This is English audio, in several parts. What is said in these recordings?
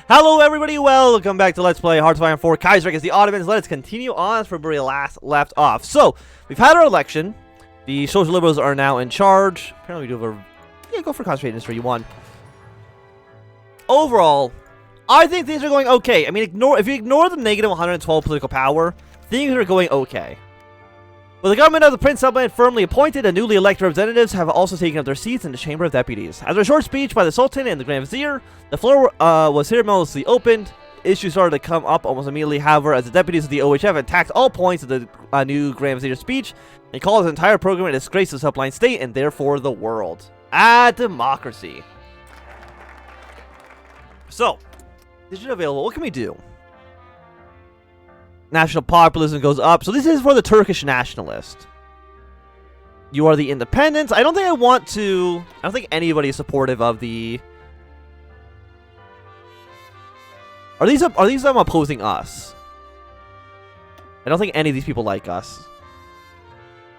Hello everybody, welcome back to Let's Play HOI4 Kaiserreich as the Ottomans. Let's continue on from where we last left off. So, we've had our election. The social liberals are now in charge. Apparently we do have a... Yeah, go for concentrated industry, you won. Overall, I think things are going okay. I mean, if you ignore the negative 112 political power, things are going okay. With the government of the Prince Sultan firmly appointed, and newly elected representatives have also taken up their seats in the Chamber of Deputies. After a short speech by the Sultan and the Grand Vizier, the floor was ceremoniously opened. Issues started to come up almost immediately, however, as the deputies of the OHF attacked all points of the new Grand Vizier's speech and called his entire program a disgrace to the subline state and therefore the world. Democracy. So, digital available. What can we do? National populism goes up. So this is for the Turkish nationalist. You are the independents. I don't think I don't think anybody is supportive of the... Are these them opposing us? I don't think any of these people like us.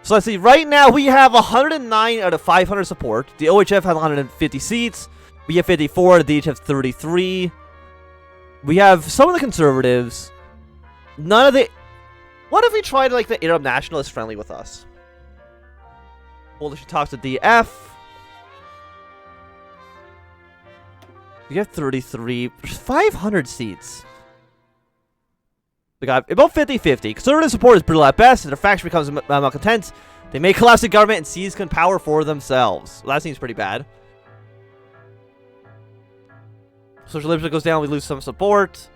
So let's see. Right now we have 109 out of 500 support. The OHF has 150 seats. We have 54. The DH has 33. We have some of the conservatives. None of the... What if we tried, like, the Arab nationalists friendly with us? Coalition talks to DF. We have 33... 500 seats. We got about 50-50. Conservative support is brutal at best, and their faction becomes malcontent. They may collapse the government and seize power for themselves. Well, that seems pretty bad. Social liberalism goes down, we lose some support.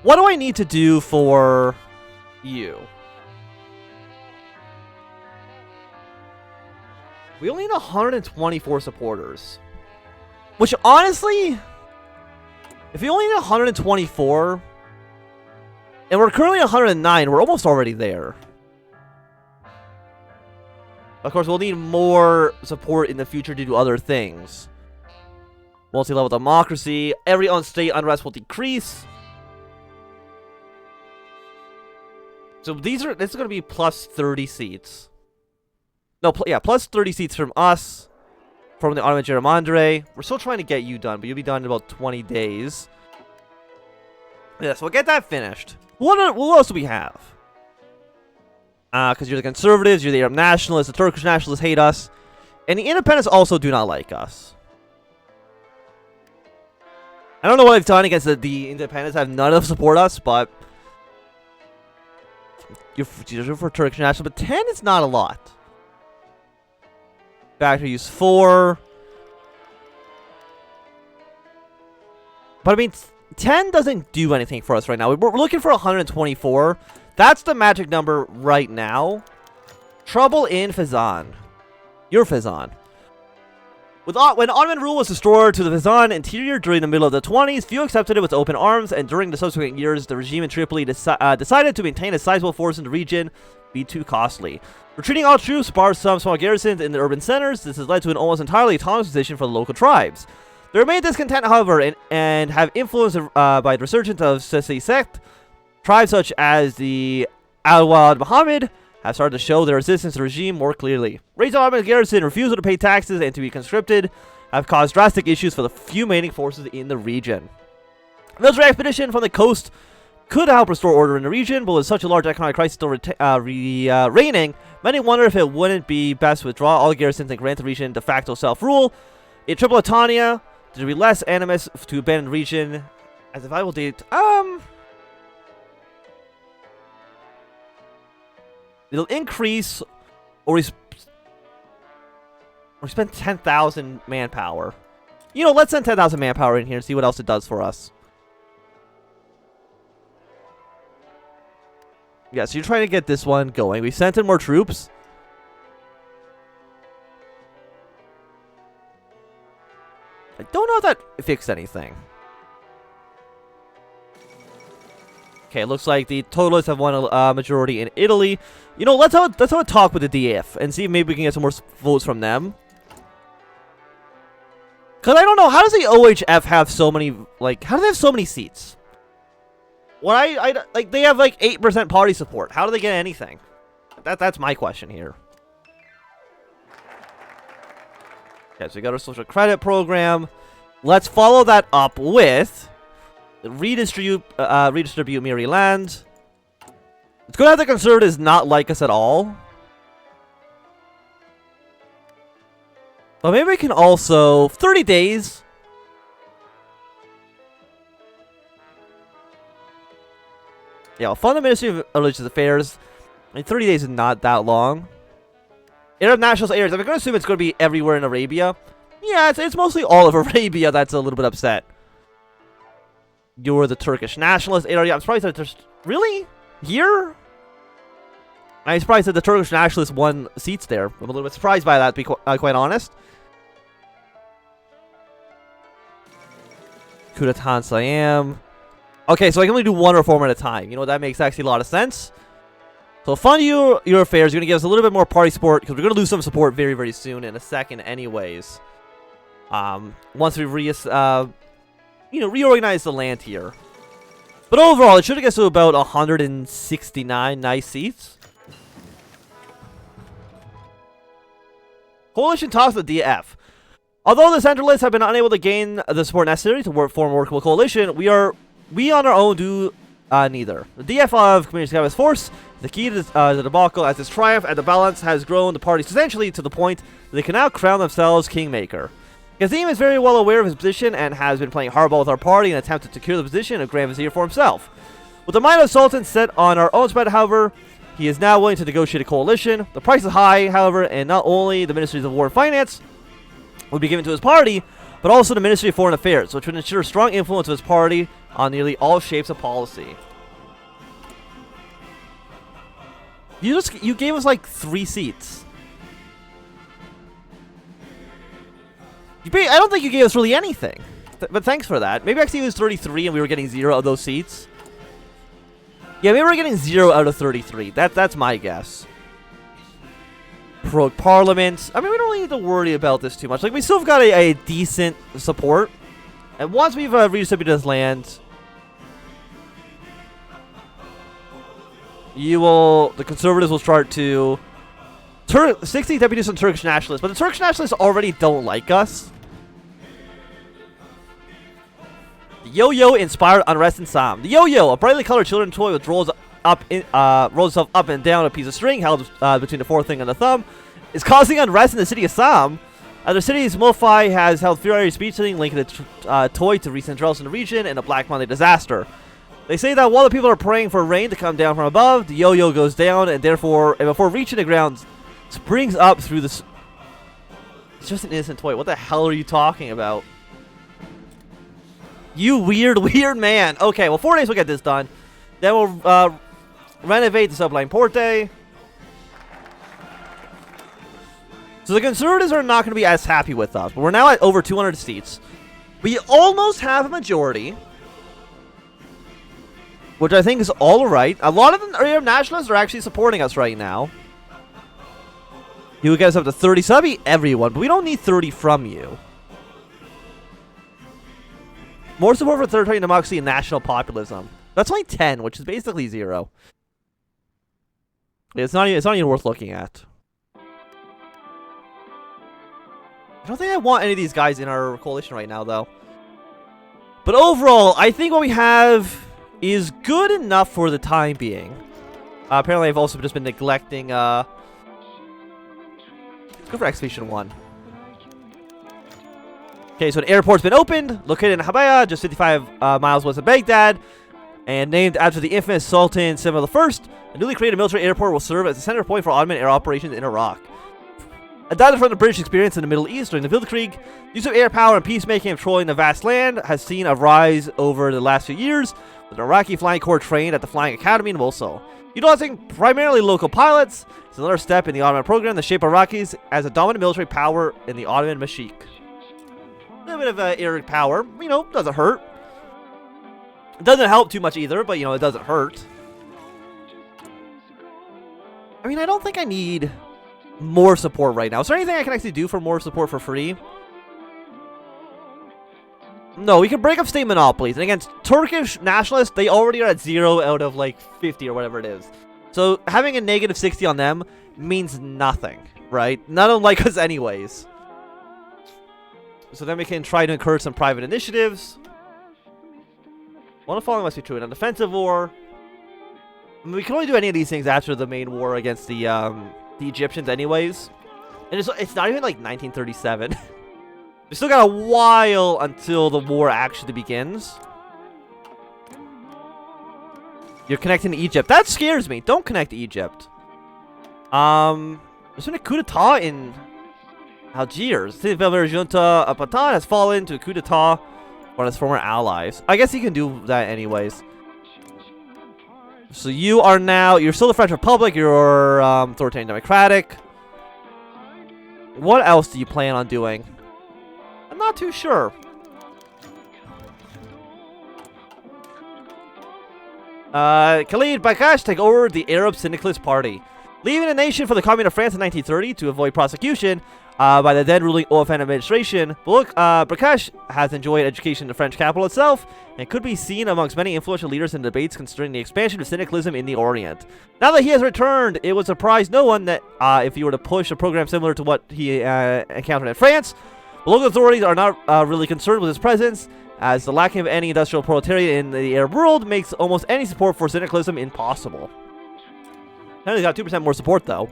What do I need to do for you? We only need 124 supporters. Which, honestly, if we only need 124, and we're currently 109, we're almost already there. Of course, we'll need more support in the future to do other things. Multi-level democracy. Every state unrest will decrease. So this is going to be plus 30 seats. No, yeah, plus 30 seats from us, from the Ottoman Gerrymandere. We're still trying to get you done, but you'll be done in about 20 days. Yeah, so we'll get that finished. What else do we have? Because you're the conservatives, you're the Arab nationalists, the Turkish nationalists hate us, and the independents also do not like us. I don't know what I've done against the independents. I have none of them support us, but... You're for Turkish national, but 10 is not a lot. Factory use 4. But I mean, 10 doesn't do anything for us right now. We're looking for 124. That's the magic number right now. Trouble in Fezzan. You're Fezzan. When Ottoman rule was restored to the Fezzan interior during the middle of the 20s, few accepted it with open arms, and during the subsequent years, the regime in Tripoli decided to maintain a sizable force in the region be too costly. Retreating all troops barred some small garrisons in the urban centers. This has led to an almost entirely autonomous position for the local tribes. They remain discontent, however, and have influenced by the resurgence of Sisi sect. Tribes such as the Al-Wad Muhammad have started to show their resistance to the regime more clearly. Raised Ottoman garrison, refusal to pay taxes, and to be conscripted have caused drastic issues for the few remaining forces in the region. A military expedition from the coast could help restore order in the region, but with such a large economic crisis still reigning, many wonder if it wouldn't be best to withdraw all garrisons and grant the region de facto self-rule. In Tripolitania, there will be less animus to abandon the region as a viable date. It'll increase, or we spend 10,000 manpower. You know, let's send 10,000 manpower in here and see what else it does for us. Yeah, so you're trying to get this one going. We sent in more troops. I don't know if that fixed anything. Okay, it looks like the totalists have won a majority in Italy. You know, let's have a talk with the DF and see if maybe we can get some more votes from them. Because I don't know, how does the OHF have so many, like, how do they have so many seats? Like, they have, like, 8% party support. How do they get anything? That's my question here. Okay, so we got our social credit program. Let's follow that up with redistribute Miri land. It's gonna have the conservatives not like us at all. But maybe we can also 30 days. Yeah, we'll fund the Ministry of Religious Affairs. I mean, 30 days is not that long. Arab nationalist areas. I'm going to assume it's going to be everywhere in Arabia. Yeah, it's mostly all of Arabia that's a little bit upset. You're the Turkish nationalist area. I'm surprised that there's... Really? Here? I'm surprised that the Turkish nationalists won seats there. I'm a little bit surprised by that, to be quite honest. Coup d'etat Siam. Okay, so I can only do one reform at a time. You know, that makes actually a lot of sense. So fund your affairs. You're going to give us a little bit more party support, because we're going to lose some support very, very soon in a second anyways. Once we reorganize the land here. But overall, it should get us to about 169 nice seats. Coalition talks with DF. Although the centralists have been unable to gain the support necessary to form a workable coalition, we on our own do neither. The DF of Community Sky's force, the key to the debacle, as its triumph and the balance has grown the party substantially to the point that they can now crown themselves kingmaker. Kazim is very well aware of his position and has been playing hardball with our party in an attempt to secure the position of Grand Vizier for himself. With the mind of Sultan set on our own side, however, he is now willing to negotiate a coalition. The price is high, however, and not only the Ministries of War and Finance would be given to his party, but also the Ministry of Foreign Affairs, which would ensure strong influence of his party on nearly all shapes of policy. You gave us like 3 seats. I don't think you gave us really anything. But thanks for that. Maybe actually it was 33 and we were getting 0 of those seats. Yeah, maybe we're getting 0 out of 33. That's my guess. Pro Parliament. I mean, we don't really need to worry about this too much. Like, we still have got a decent support. And once we've redistributed this land, the conservatives will start to 60 deputies from Turkish nationalists, but the Turkish nationalists already don't like us. The yo-yo inspired unrest in Sam. The yo-yo, a brightly colored children's toy which rolls itself up and down a piece of string held between the forefinger and the thumb, is causing unrest in the city of Sam. The city's MoFi has held furious speech linking the toy to recent droughts in the region and a Black Monday disaster. They say that while the people are praying for rain to come down from above, the yo-yo goes down and before reaching the ground, springs up through the... It's just an innocent toy. What the hell are you talking about? You weird man. Okay, well, 4 days we'll get this done. Then we'll renovate the Sublime Porte. So the conservatives are not going to be as happy with us. But we're now at over 200 seats. We almost have a majority, which I think is all right. A lot of the Arab nationalists are actually supporting us right now. You would get us up to 30, so that'd be everyone, but we don't need 30 from you. More support for third-party democracy and national populism. That's only 10, which is basically 0. It's not even worth looking at. I don't think I want any of these guys in our coalition right now, though. But overall, I think what we have is good enough for the time being. Apparently, I've also just been neglecting... Let's go for Expedition 1. Okay, so an airport's been opened, located in Habaya, just 55 miles west of Baghdad, and named after the infamous Sultan Sima I. The newly created military airport will serve as a center point for Ottoman air operations in Iraq. Adapted from the British experience in the Middle East during the Weltkrieg, use of air power and peacemaking of controlling the vast land has seen a rise over the last few years, with an Iraqi flying corps trained at the Flying Academy in Mosul. Utilizing primarily local pilots is another step in the Ottoman program that shape Iraqis as a dominant military power in the Ottoman Mashik. A little bit of air power, doesn't hurt. It doesn't help too much either, but, it doesn't hurt. I mean, I don't think I need more support right now. Is there anything I can actually do for more support for free? No, we can break up state monopolies. And against Turkish nationalists, they already are at 0 out of, 50 or whatever it is. So having a negative 60 on them means nothing, right? None of them like us anyways. So then we can try to encourage some private initiatives. One of the following must be true. In a defensive war, I mean, we can only do any of these things after the main war against the Egyptians anyways. And it's not even like 1937. We still got a while until the war actually begins. You're connecting to Egypt. That scares me. Don't connect to Egypt. There's been a coup d'etat in Algiers. The junta Patan has fallen to a coup d'etat on his former allies. I guess he can do that anyways. So you're still the French Republic. You're authoritarian democratic. What else do you plan on doing? I'm not too sure. Khalid Bakash take over the Arab Syndicalist Party. Leaving the nation for the Commune of France in 1930 to avoid prosecution by the then ruling OFN administration, Bakash has enjoyed education in the French capital itself and could be seen amongst many influential leaders in debates concerning the expansion of syndicalism in the Orient. Now that he has returned, it would surprise no one that if he were to push a program similar to what he encountered in France, the local authorities are not really concerned with his presence, as the lacking of any industrial proletariat in the Arab world makes almost any support for syndicalism impossible. Now he's got 2% more support, though.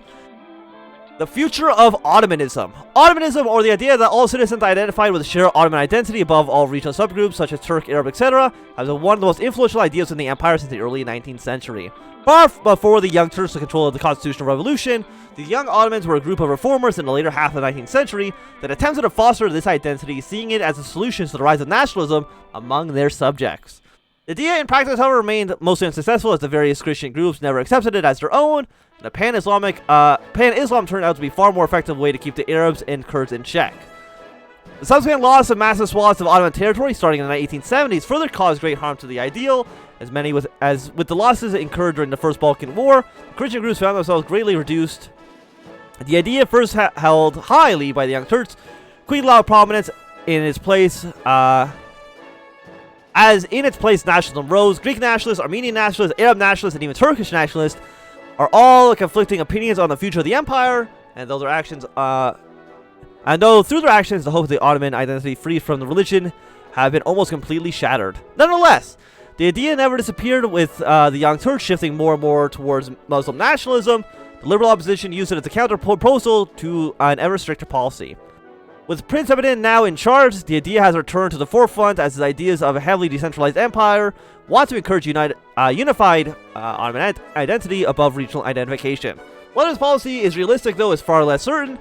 The future of Ottomanism. Ottomanism, or the idea that all citizens identified with a shared Ottoman identity above all regional subgroups, such as Turk, Arab, etc., has been one of the most influential ideas in the empire since the early 19th century. Far before the Young Turks took control of the Constitutional Revolution, the Young Ottomans were a group of reformers in the later half of the 19th century that attempted to foster this identity, seeing it as a solution to the rise of nationalism among their subjects. The idea in practice, however, remained mostly unsuccessful, as the various Christian groups never accepted it as their own, and the Pan-Islam turned out to be a far more effective way to keep the Arabs and Kurds in check. The subsequent loss of massive swaths of Ottoman territory starting in the 1870s further caused great harm to the ideal, as with the losses incurred during the First Balkan War, the Christian groups found themselves greatly reduced. The idea, first held highly by the Young Turks, quickly lost prominence in its place. As in its place, nationalism rose. Greek nationalists, Armenian nationalists, Arab nationalists, and even Turkish nationalists are all conflicting opinions on the future of the empire, and though through their actions, the hope of the Ottoman identity free from the religion have been almost completely shattered. Nonetheless, the idea never disappeared, with the Young Turks shifting more and more towards Muslim nationalism. The liberal opposition used it as a counter-proposal to an ever stricter policy. With Prince Abedin now in charge, the idea has returned to the forefront, as his ideas of a heavily decentralized empire want to encourage unified Ottoman identity above regional identification. Whether this policy is realistic, though, is far less certain,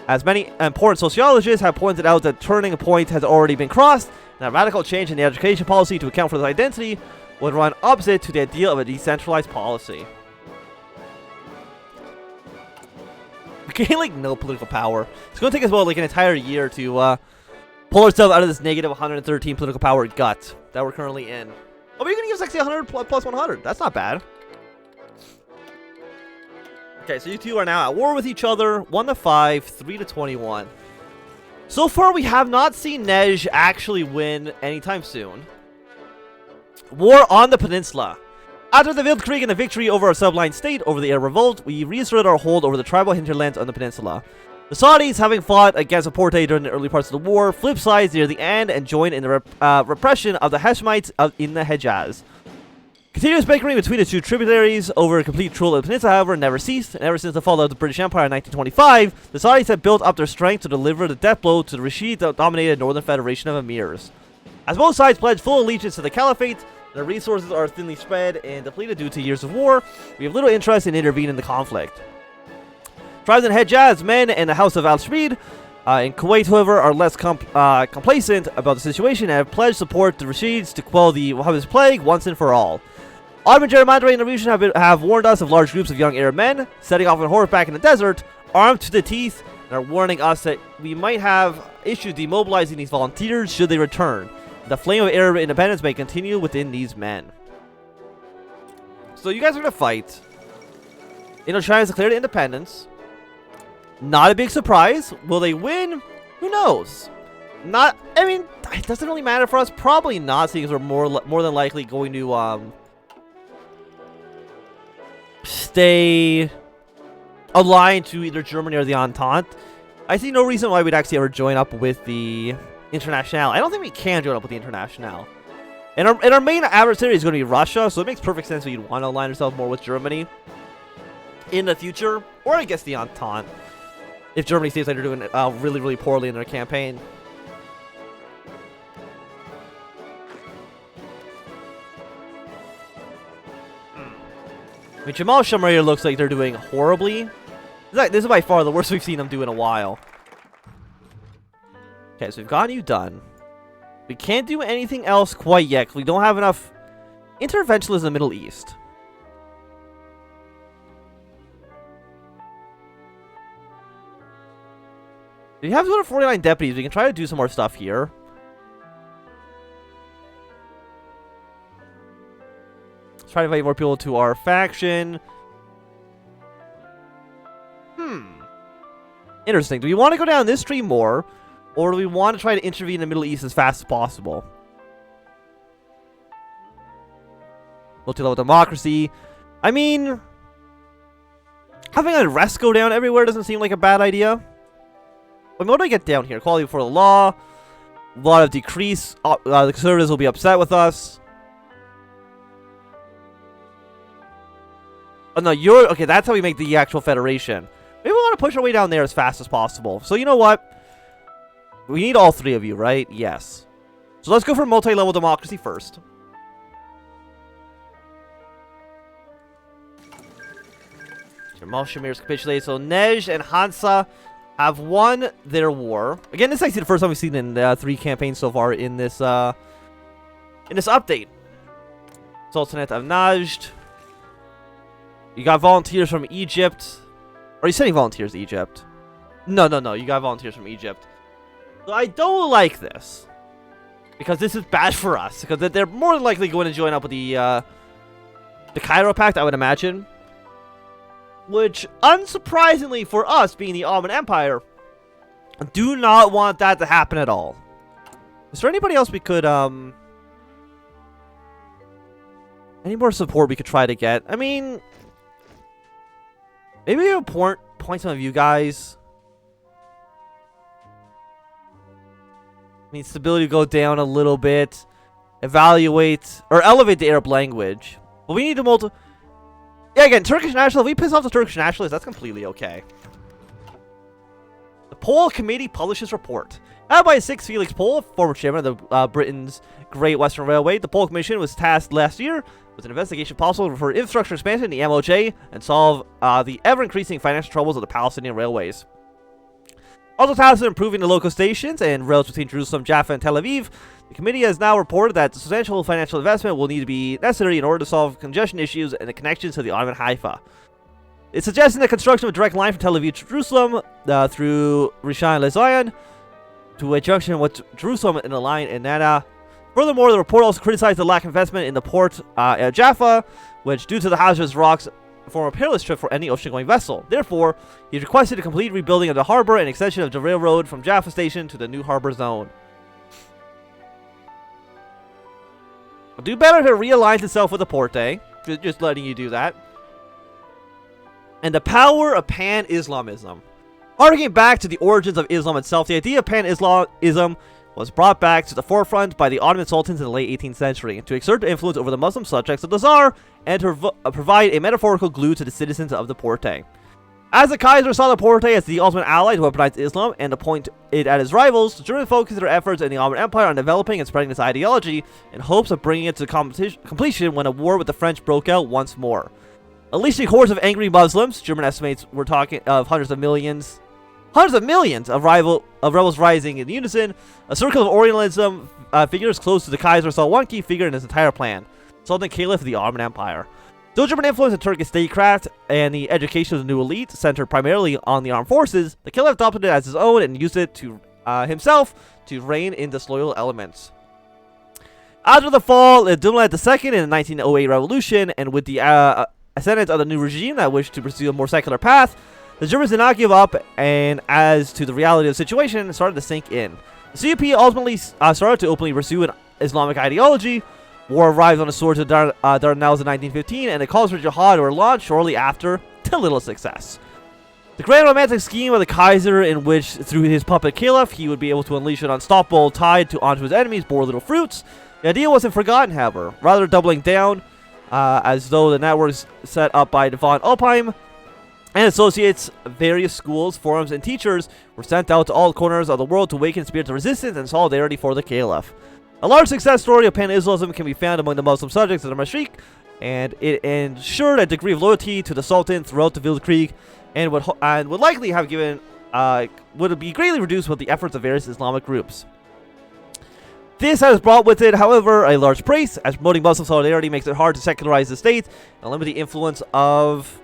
as many important sociologists have pointed out that turning point has already been crossed, and a radical change in the education policy to account for this identity would run opposite to the ideal of a decentralized policy. We gain like no political power. It's going to take us about like an entire year to pull ourselves out of this negative 113 political power gut that we're currently in. Oh, we're going to give us actually 100 plus 100. That's not bad. Okay, so you two are now at war with each other. 1-5, 3-21. So far, we have not seen Nej actually win anytime soon. War on the peninsula. After the Wildkrieg and the victory over our subline state over the Arab revolt, we reasserted our hold over the tribal hinterlands on the peninsula. The Saudis, having fought against Aporte during the early parts of the war, flipped sides near the end and joined in the repression of the Hashemites in the Hejaz. Continuous bickering between the two tributaries over complete control of the peninsula, however, never ceased, and ever since the fall of the British Empire in 1925, the Saudis have built up their strength to deliver the death blow to the Rashid-dominated Northern Federation of Emirs. As both sides pledge full allegiance to the Caliphate, their resources are thinly spread and depleted due to years of war, we have little interest in intervening in the conflict. Tribes in Hejaz, men, and the House of Al-Shrid in Kuwait, however, are less complacent about the situation and have pledged support to Rashids to quell the Wahhabist plague once and for all. Ottoman gerrymandering in the region have warned us of large groups of young Arab men setting off on horseback in the desert, armed to the teeth, and are warning us that we might have issues demobilizing these volunteers should they return. The flame of Arab independence may continue within these men. So you guys are going to fight. Indochina has declared independence. Not a big surprise. Will they win? Who knows? I mean, it doesn't really matter for us. Probably not, seeing as we're more than likely going to stay aligned to either Germany or the Entente. I see no reason why we'd actually ever join up with the International. I don't think we can join up with the International. And our main adversary is going to be Russia, so it makes perfect sense that you'd want to align yourself more with Germany in the future, or I guess the Entente, if Germany seems like they're doing really, really poorly in their campaign. I mean, Jamal Shamir looks like they're doing horribly. This is by far the worst we've seen them do in a while. Okay, so we've gotten you done. We can't do anything else quite yet, because we don't have enough interventionalists in the Middle East. We have 249 deputies. We can try to do some more stuff here. Let's try to invite more people to our faction. Interesting. Do we want to go down this stream more, or do we want to try to intervene in the Middle East as fast as possible? Multi-level democracy. I mean, having unrest go down everywhere doesn't seem like a bad idea. But what do I get down here? Quality before the law. A lot of decrease. The conservatives will be upset with us. Oh no, you're... Okay, that's how we make the actual federation. Maybe we want to push our way down there as fast as possible. So you know what? We need all three of you, right? Yes. So let's go for multi-level democracy first. Jamal Shamir's capitulated. So Nej and Hansa have won their war. Again, this is actually the first time we've seen in 3 campaigns so far in this update. Sultanate of Najd. You got volunteers from Egypt. Are you sending volunteers to Egypt? No. You got volunteers from Egypt. So I don't like this, because this is bad for us. Because they're more than likely going to join up with the Cairo Pact, I would imagine. Which, unsurprisingly for us, being the Ottoman Empire, do not want that to happen at all. Is there anybody else we could, any more support we could try to get? I mean, maybe we point some of you guys. I mean, stability go down a little bit. Evaluate, or elevate the Arab language. But we need to Yeah, again, Turkish nationalists. If we piss off the Turkish nationalists, that's completely okay. The Poll Committee publishes report. Led by 6 Felix Pohl, former chairman of the Britain's Great Western Railway, the Poll Commission was tasked last year with an investigation possible for infrastructure expansion in the MOJ and solve the ever-increasing financial troubles of the Palestinian railways. Also tasked with improving the local stations and rails between Jerusalem, Jaffa, and Tel Aviv, the committee has now reported that substantial financial investment will need to be necessary in order to solve congestion issues and the connections to the Ottoman Haifa. It's suggesting the construction of a direct line from Tel Aviv to Jerusalem through Rishon LeZion to a junction with Jerusalem and a line in Nana. Furthermore, the report also criticized the lack of investment in the port at Jaffa, which, due to the hazardous rocks, form a perilous trip for any ocean-going vessel. Therefore, he requested a complete rebuilding of the harbor and extension of the railroad from Jaffa Station to the new harbor zone. It'll do better if it realigns itself with the port, eh? Just letting you do that. And the power of pan-Islamism. Harking back to the origins of Islam itself, the idea of pan-Islamism was brought back to the forefront by the Ottoman sultans in the late 18th century to exert influence over the Muslim subjects of the Tsar and to provide a metaphorical glue to the citizens of the Porte. As the Kaiser saw the Porte as the ultimate ally to weaponize Islam and to point it at his rivals, the Germans focused their efforts in the Ottoman Empire on developing and spreading this ideology in hopes of bringing it to completion when a war with the French broke out once more. Unleashing hordes of angry Muslims, German estimates were talking of hundreds of millions of rebels rising in unison. A circle of Orientalism figures close to the Kaiser saw one key figure in his entire plan: Sultan Caliph of the Ottoman Empire. Though German influence in Turkish statecraft and the education of the new elite centered primarily on the armed forces, the Caliph adopted it as his own and used it to himself to rein in disloyal elements. After the fall of Abdullah II in the 1908 revolution, and with the ascendance of the new regime that wished to pursue a more secular path, the Germans did not give up, and as to the reality of the situation, started to sink in. The CUP ultimately started to openly pursue an Islamic ideology. War arrived on the swords of Dardanelles in 1915, and the calls for jihad were launched shortly after, to little success. The grand romantic scheme of the Kaiser, in which, through his puppet Caliph, he would be able to unleash an unstoppable tide onto his enemies, bore little fruits. The idea wasn't forgotten, however, rather doubling down, as though the networks set up by von Opheim and associates, various schools, forums, and teachers were sent out to all corners of the world to awaken spirits of resistance and solidarity for the Caliph. A large success story of pan-Islamism can be found among the Muslim subjects of the Mashriq, and it ensured a degree of loyalty to the Sultan throughout the Krieg, and would likely have given would be greatly reduced with the efforts of various Islamic groups. This has brought with it, however, a large price, as promoting Muslim solidarity makes it hard to secularize the state and limit the influence of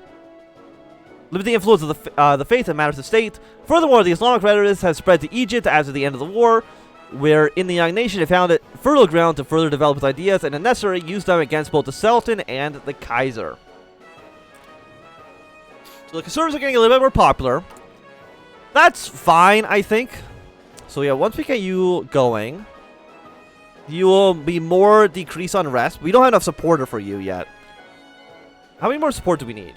the faith in matters of state. Furthermore, the Islamic rhetoric has spread to Egypt after the end of the war, where in the young nation it found it fertile ground to further develop its ideas and, if necessary, use them against both the Sultan and the Kaiser. So the conservatives are getting a little bit more popular. That's fine, I think. So yeah, once we get you going, you will be more decreased on rest. We don't have enough supporter for you yet. How many more support do we need?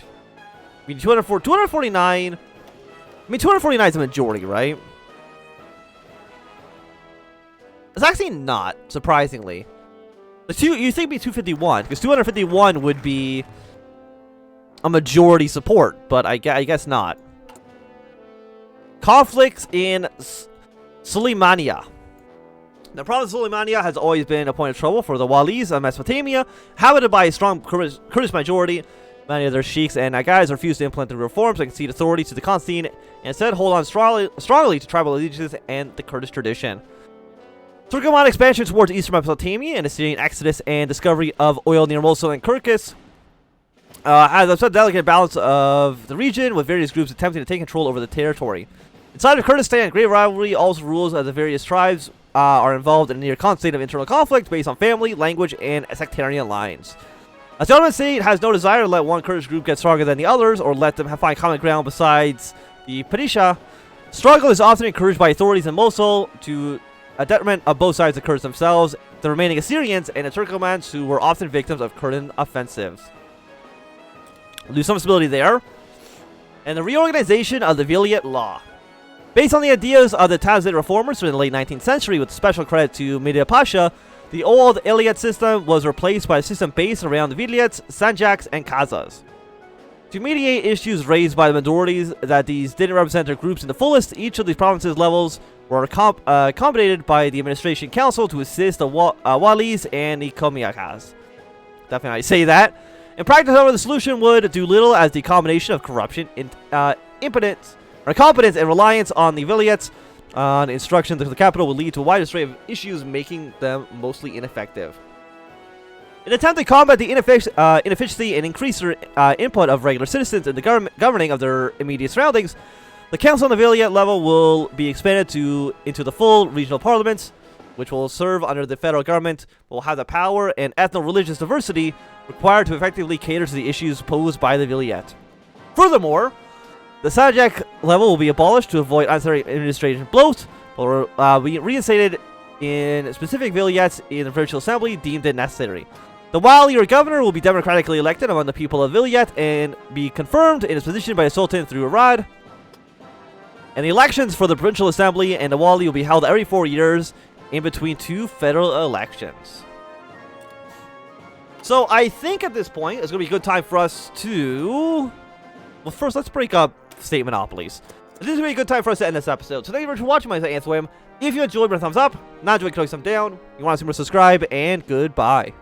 We need 249. I mean, 249 is a majority, right? It's actually not, surprisingly. You think it'd be 251, because 251 would be a majority support, but I guess not. Conflicts in Suleimania. The province of Suleimania has always been a point of trouble for the Walis of Mesopotamia, inhabited by a strong Kurdish majority. Many of their sheikhs and guys refuse to implement the reforms and concede authority to the Constantine, and instead hold on strongly to tribal allegiances and the Kurdish tradition. Turkoman expansion towards eastern Mesopotamia and the Syrian exodus and discovery of oil near Mosul and Kirkuk has upset the delicate balance of the region, with various groups attempting to take control over the territory. Inside of Kurdistan, great rivalry also rules as the various tribes are involved in a near constant state of internal conflict based on family, language, and sectarian lines. As the Ottoman state has no desire to let one Kurdish group get stronger than the others, or let them find common ground besides the peninsula, struggle is often encouraged by authorities in Mosul to a detriment of both sides, the Kurds themselves, the remaining Assyrians, and the Turkomans, who were often victims of Kurdish offensives. Lose some stability there. And the reorganization of the Vilayet law. Based on the ideas of the Tazid reformers in the late 19th century, with special credit to Mirza Pasha, the old Vilayet system was replaced by a system based around the Vilayets, Sanjaks, and Khazars. To mediate issues raised by the minorities that these didn't represent their groups in the fullest, each of these provinces' levels were accommodated by the administration council to assist the Walis and the Komiakas. Definitely how you say that. In practice, however, the solution would do little, as the combination of corruption, incompetence, and reliance on the Vilayets on instructions to the capital would lead to a wide array of issues, making them mostly ineffective. In an attempt to combat the inefficiency and increase their input of regular citizens in the governing of their immediate surroundings, the council on the Vilayet level will be expanded into the full regional parliaments, which will serve under the federal government, but will have the power and ethno-religious diversity required to effectively cater to the issues posed by the Vilayet. Furthermore, the Sanjak level will be abolished to avoid unnecessary administrative bloat, but will be reinstated in specific Vilayets in the provincial assembly deemed it necessary. The Wali, or governor, will be democratically elected among the people of Vilayet and be confirmed in his position by the Sultan through a Rad. And the elections for the provincial assembly and the Wali will be held every 4 years in between two federal elections. So I think at this point it's going to be a good time for us to... Well, first let's break up state monopolies. This is going to be a good time for us to end this episode. So thank you very much for watching. My name is Anthnwam. If you enjoyed, give it a thumbs up. Not enjoyed, click some down. You want to see more, subscribe, and goodbye.